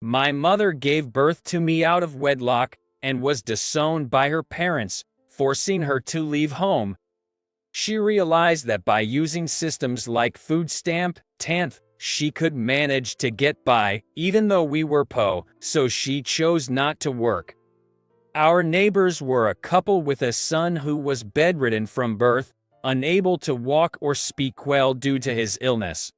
My mother gave birth to me out of wedlock and was disowned by her parents, forcing her to leave home. She realized that by using systems like food stamp, TANF, she could manage to get by, even though we were poor, so she chose not to work. Our neighbors were a couple with a son who was bedridden from birth, unable to walk or speak well due to his illness.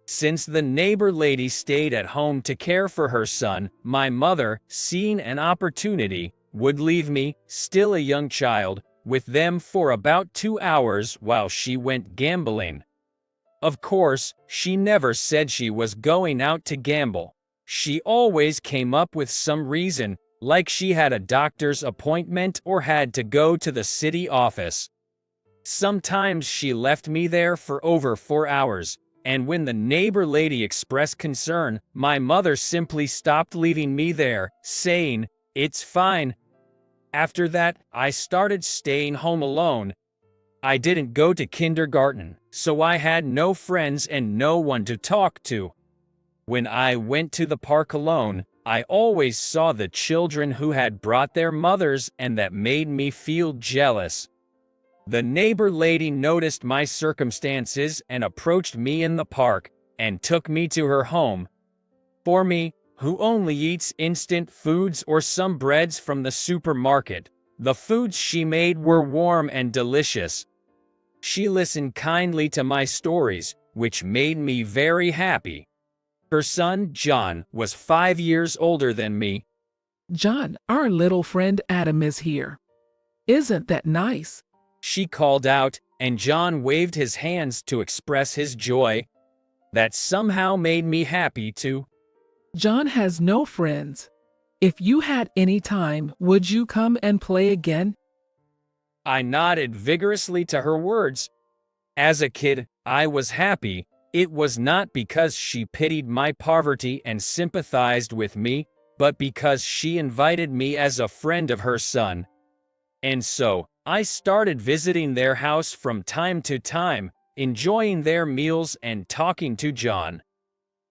Since the neighbor lady stayed at home to care for her son, my mother, seeing an opportunity, would leave me, still a young child, with them for about 2 hours while she went gambling. Of course, she never said she was going out to gamble. She always came up with some reason, like she had a doctor's appointment or had to go to the city office. Sometimes she left me there for over 4 hours, and when the neighbor lady expressed concern, my mother simply stopped leaving me there, saying, "It's fine." After that, I started staying home alone. I didn't go to kindergarten, so I had no friends and no one to talk to. When I went to the park alone, I always saw the children who had brought their mothers, and that made me feel jealous. The neighbor lady noticed my circumstances and approached me in the park and took me to her home. For me, who only eats instant foods or some breads from the supermarket, the foods she made were warm and delicious. She listened kindly to my stories, which made me very happy. Her son, John, was 5 years older than me. "John, our little friend Adam is here. Isn't that nice?" She called out, and John waved his hands to express his joy. That somehow made me happy too. "John has no friends. If you had any time, would you come and play again?" I nodded vigorously to her words. As a kid, I was happy. It was not because she pitied my poverty and sympathized with me, but because she invited me as a friend of her son. And so, I started visiting their house from time to time, enjoying their meals and talking to John.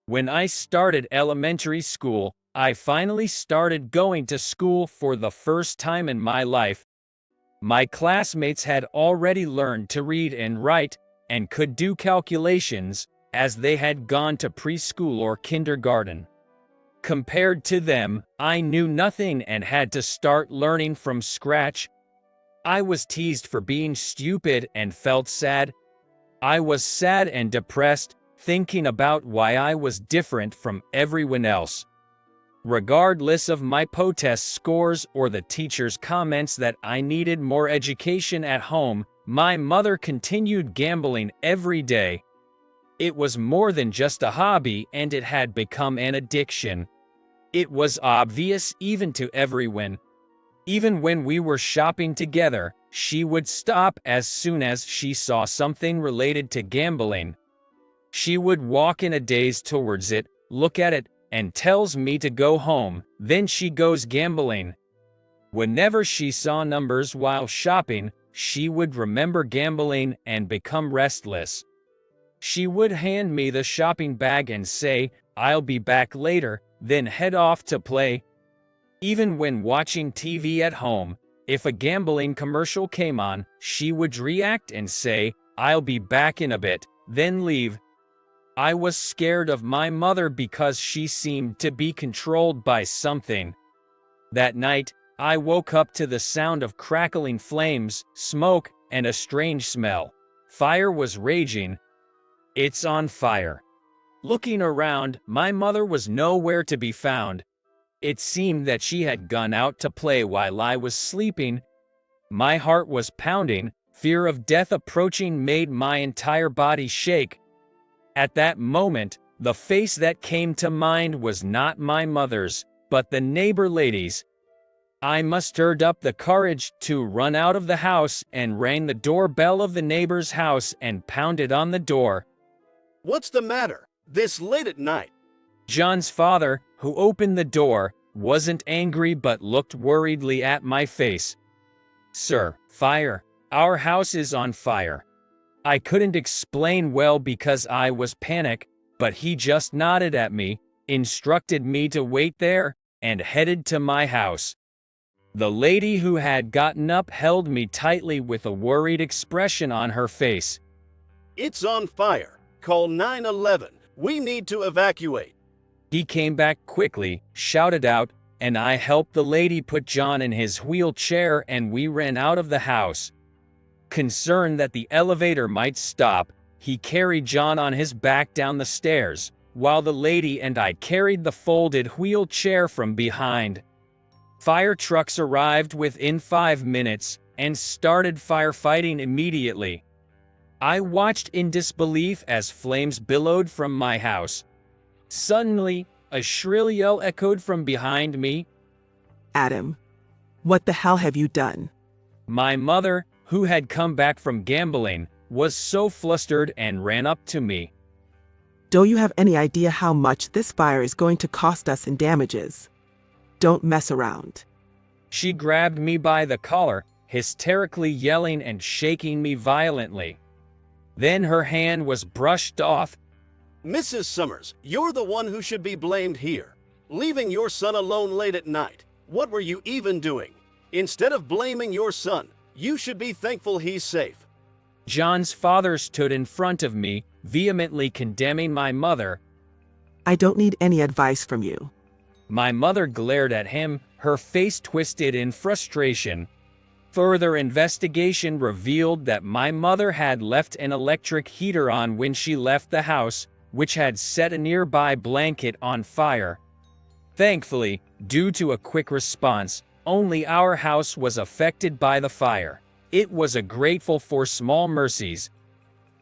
When I started elementary school, I finally started going to school for the first time in my life. My classmates had already learned to read and write, and could do calculations, as they had gone to preschool or kindergarten. Compared to them, I knew nothing and had to start learning from scratch. I was teased for being stupid and felt sad. I was sad and depressed, thinking about why I was different from everyone else. Regardless of my test scores or the teacher's comments that I needed more education at home, my mother continued gambling every day. It was more than just a hobby, and it had become an addiction. It was obvious even to everyone. Even when we were shopping together, she would stop as soon as she saw something related to gambling. She would walk in a daze towards it, look at it, and tells me to go home, then she goes gambling. Whenever she saw numbers while shopping, she would remember gambling and become restless. She would hand me the shopping bag and say, "I'll be back later," then head off to play. Even when watching TV at home, if a gambling commercial came on, she would react and say, "I'll be back in a bit," then leave. I was scared of my mother because she seemed to be controlled by something. That night, I woke up to the sound of crackling flames, smoke, and a strange smell. Fire was raging. "It's on fire." Looking around, my mother was nowhere to be found. It seemed that she had gone out to play while I was sleeping. My heart was pounding. Fear of death approaching made my entire body shake. At that moment, the face that came to mind was not my mother's, but the neighbor lady's. I mustered up the courage to run out of the house and rang the doorbell of the neighbor's house and pounded on the door. "What's the matter, this late at night?" John's father, who opened the door, wasn't angry but looked worriedly at my face. "Sir, fire. Our house is on fire." I couldn't explain well because I was panicked, but he just nodded at me. instructed me to wait there, and headed to my house. The lady who had gotten up held me tightly with a worried expression on her face. It's on fire. Call 911. We need to evacuate. He came back quickly, shouted out, and I helped the lady put John in his wheelchair and we ran out of the house. Concerned that the elevator might stop, he carried John on his back down the stairs, while the lady and I carried the folded wheelchair from behind. Fire trucks arrived within 5 minutes and started firefighting immediately. I watched in disbelief as flames billowed from my house. Suddenly, a shrill yell echoed from behind me. Adam, what the hell have you done? My mother, who had come back from gambling, was so flustered and ran up to me. Do you have any idea how much this fire is going to cost us in damages? Don't mess around. She grabbed me by the collar, hysterically yelling and shaking me violently. Then her hand was brushed off. Mrs. Summers, you're the one who should be blamed here. Leaving your son alone late at night. What were you even doing? Instead of blaming your son, you should be thankful he's safe. John's father stood in front of me, vehemently condemning my mother. I don't need any advice from you. My mother glared at him, her face twisted in frustration. Further investigation revealed that my mother had left an electric heater on when she left the house, which had set a nearby blanket on fire. Thankfully, due to a quick response, only our house was affected by the fire. It was a grateful for small mercies.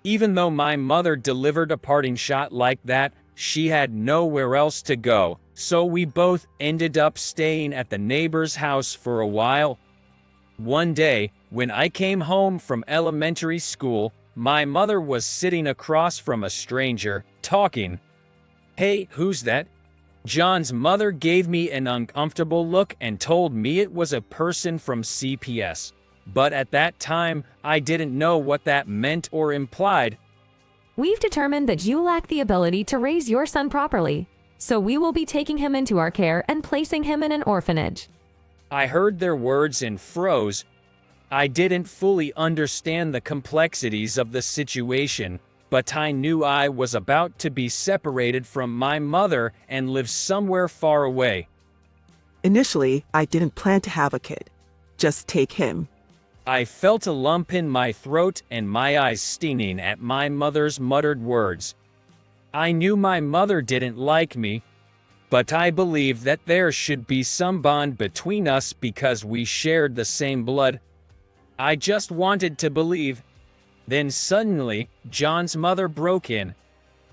Even though my mother delivered a parting shot like that, she had nowhere else to go, so we both ended up staying at the neighbor's house for a while. One day, when I came home from elementary school, my mother was sitting across from a stranger, talking. "Hey, who's that?" John's mother gave me an uncomfortable look and told me it was a person from CPS. But at that time, I didn't know what that meant or implied. We've determined that you lack the ability to raise your son properly, so we will be taking him into our care and placing him in an orphanage. I heard their words and froze. I didn't fully understand the complexities of the situation, but I knew I was about to be separated from my mother and live somewhere far away. Initially, I didn't plan to have a kid. Just take him. I felt a lump in my throat and my eyes stinging at my mother's muttered words. I knew my mother didn't like me, but I believed that there should be some bond between us because we shared the same blood. I just wanted to believe. Then suddenly, John's mother broke in.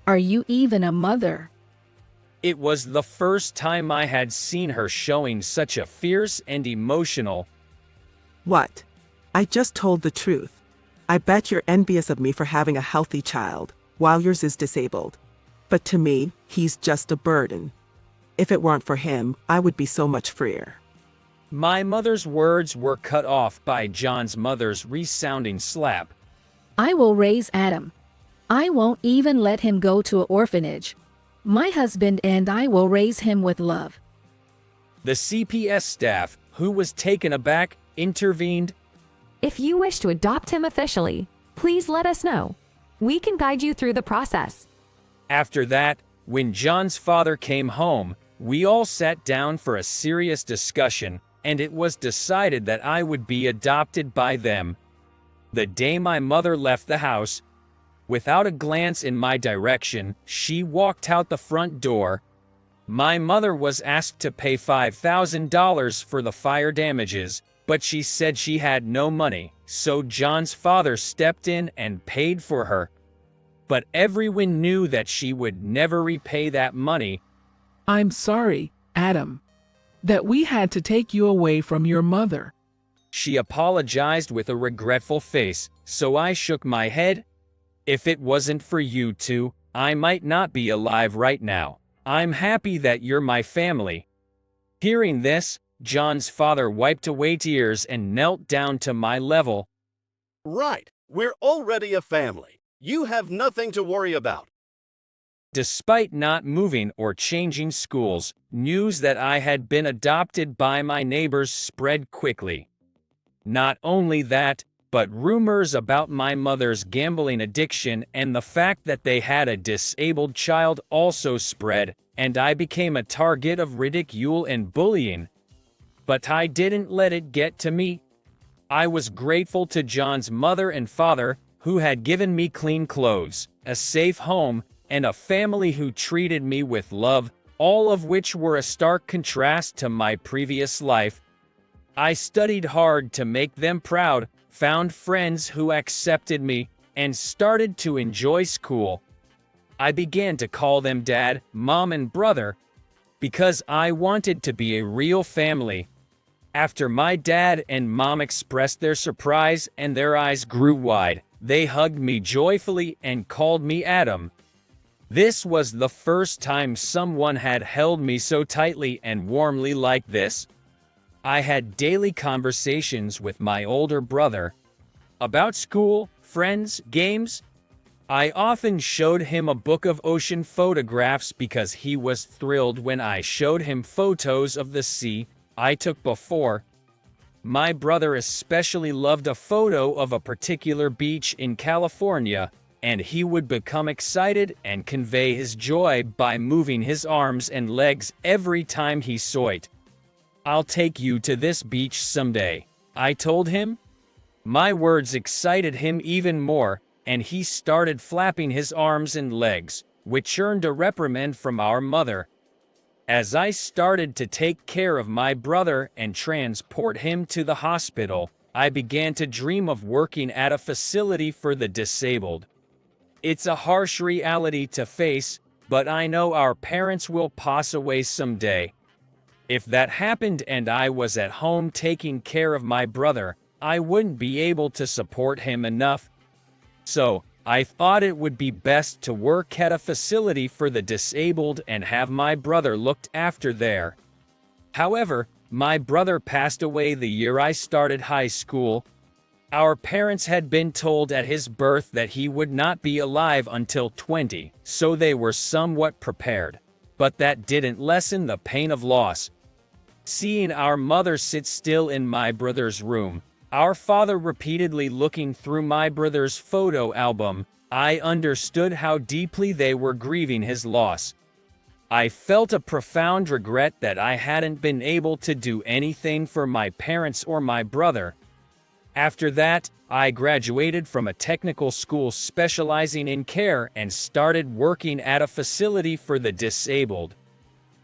Are you even a mother? It was the first time I had seen her showing such a fierce and emotional. What? I just told the truth. I bet you're envious of me for having a healthy child, while yours is disabled. But to me, he's just a burden. If it weren't for him, I would be so much freer. My mother's words were cut off by John's mother's resounding slap. I will raise Adam. I won't even let him go to an orphanage. My husband and I will raise him with love. The CPS staff, who was taken aback, intervened. If you wish to adopt him officially, please let us know. We can guide you through the process. After that, when John's father came home, we all sat down for a serious discussion, and it was decided that I would be adopted by them. The day my mother left the house, without a glance in my direction, she walked out the front door. My mother was asked to pay $5,000 for the fire damages, but she said she had no money, so John's father stepped in and paid for her. But everyone knew that she would never repay that money. I'm sorry, Adam, that we had to take you away from your mother. She apologized with a regretful face, so I shook my head. If it wasn't for you two, I might not be alive right now. I'm happy that you're my family. Hearing this, John's father wiped away tears and knelt down to my level. Right. We're already a family. You have nothing to worry about. Despite not moving or changing schools, news that I had been adopted by my neighbors spread quickly. Not only that, but rumors about my mother's gambling addiction and the fact that they had a disabled child also spread, and I became a target of ridicule and bullying. But I didn't let it get to me. I was grateful to John's mother and father, who had given me clean clothes, a safe home, and a family who treated me with love, all of which were a stark contrast to my previous life. I studied hard to make them proud, found friends who accepted me, and started to enjoy school. I began to call them Dad, Mom, and Brother, because I wanted to be a real family. After my dad and mom expressed their surprise and their eyes grew wide, they hugged me joyfully and called me Adam. This was the first time someone had held me so tightly and warmly like this. I had daily conversations with my older brother about school, friends, games. I often showed him a book of ocean photographs because he was thrilled when I showed him photos of the sea I took before. My brother especially loved a photo of a particular beach in California, and he would become excited and convey his joy by moving his arms and legs every time he saw it. "I'll take you to this beach someday," I told him. My words excited him even more, and he started flapping his arms and legs, which earned a reprimand from our mother. As I started to take care of my brother and transport him to the hospital, I began to dream of working at a facility for the disabled. It's a harsh reality to face, but I know our parents will pass away someday. If that happened and I was at home taking care of my brother, I wouldn't be able to support him enough. So, I thought it would be best to work at a facility for the disabled and have my brother looked after there. However, my brother passed away the year I started high school. Our parents had been told at his birth that he would not be alive until 20, so they were somewhat prepared. But that didn't lessen the pain of loss. Seeing our mother sit still in my brother's room, our father repeatedly looking through my brother's photo album, I understood how deeply they were grieving his loss. I felt a profound regret that I hadn't been able to do anything for my parents or my brother. After that, I graduated from a technical school specializing in care and started working at a facility for the disabled.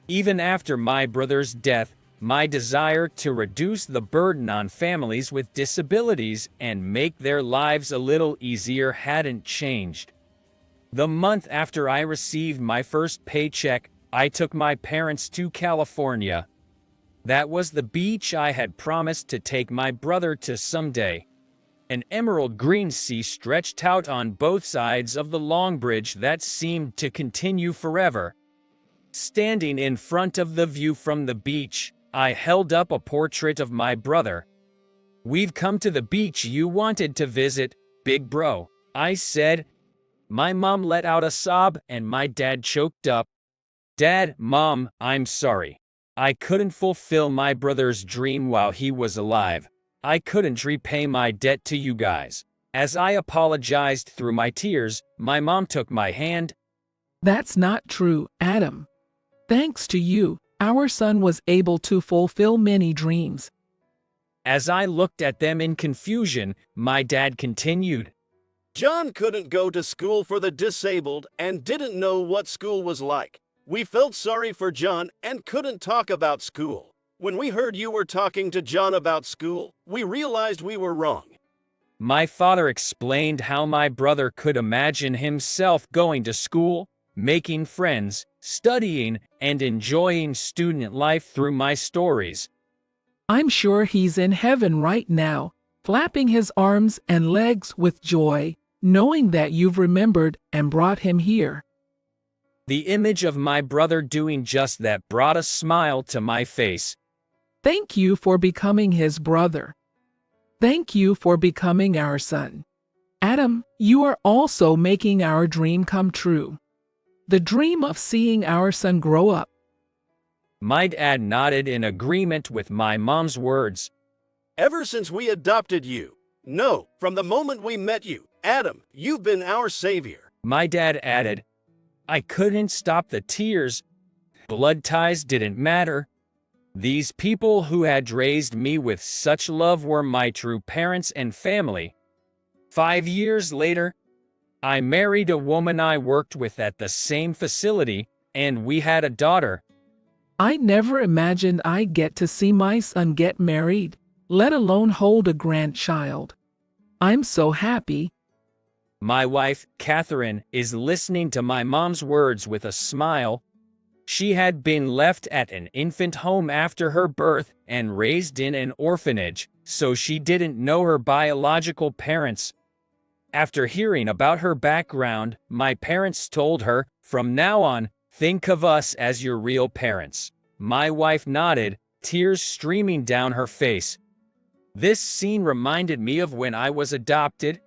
Even after my brother's death, my desire to reduce the burden on families with disabilities and make their lives a little easier hadn't changed. The month after I received my first paycheck, I took my parents to California. That was the beach I had promised to take my brother to someday. An emerald green sea stretched out on both sides of the long bridge that seemed to continue forever. Standing in front of the view from the beach, I held up a portrait of my brother. "We've come to the beach you wanted to visit, big bro," I said. My mom let out a sob and my dad choked up. "Dad, Mom, I'm sorry. I couldn't fulfill my brother's dream while he was alive. I couldn't repay my debt to you guys." As I apologized through my tears, my mom took my hand. That's not true, Adam. Thanks to you, our son was able to fulfill many dreams. As I looked at them in confusion, my dad continued. John couldn't go to school for the disabled and didn't know what school was like. We felt sorry for John and couldn't talk about school. When we heard you were talking to John about school, we realized we were wrong. My father explained how my brother could imagine himself going to school, making friends, studying, and enjoying student life through my stories. I'm sure he's in heaven right now, flapping his arms and legs with joy, knowing that you've remembered and brought him here. The image of my brother doing just that brought a smile to my face. Thank you for becoming his brother. Thank you for becoming our son. Adam, you are also making our dream come true. The dream of seeing our son grow up. My dad nodded in agreement with my mom's words. Ever since we adopted you. No, from the moment we met you, Adam, you've been our savior. My dad added. I couldn't stop the tears. Blood ties didn't matter. These people who had raised me with such love were my true parents and family. 5 years later, I married a woman I worked with at the same facility, and we had a daughter. I never imagined I'd get to see my son get married, let alone hold a grandchild. I'm so happy. My wife, Catherine, is listening to my mom's words with a smile. She had been left at an infant home after her birth and raised in an orphanage, so she didn't know her biological parents. After hearing about her background, my parents told her, from now on, think of us as your real parents. My wife nodded, tears streaming down her face. This scene reminded me of when I was adopted.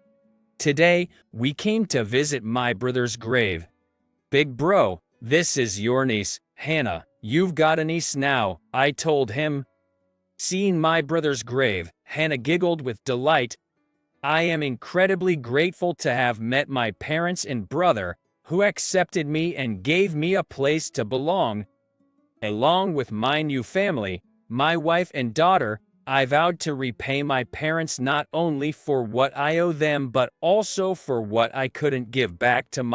Today, we came to visit my brother's grave. Big bro, this is your niece, Hannah. You've got a niece now, I told him. Seeing my brother's grave, Hannah giggled with delight. I am incredibly grateful to have met my parents and brother, who accepted me and gave me a place to belong. Along with my new family, my wife and daughter, I vowed to repay my parents not only for what I owe them but also for what I couldn't give back to my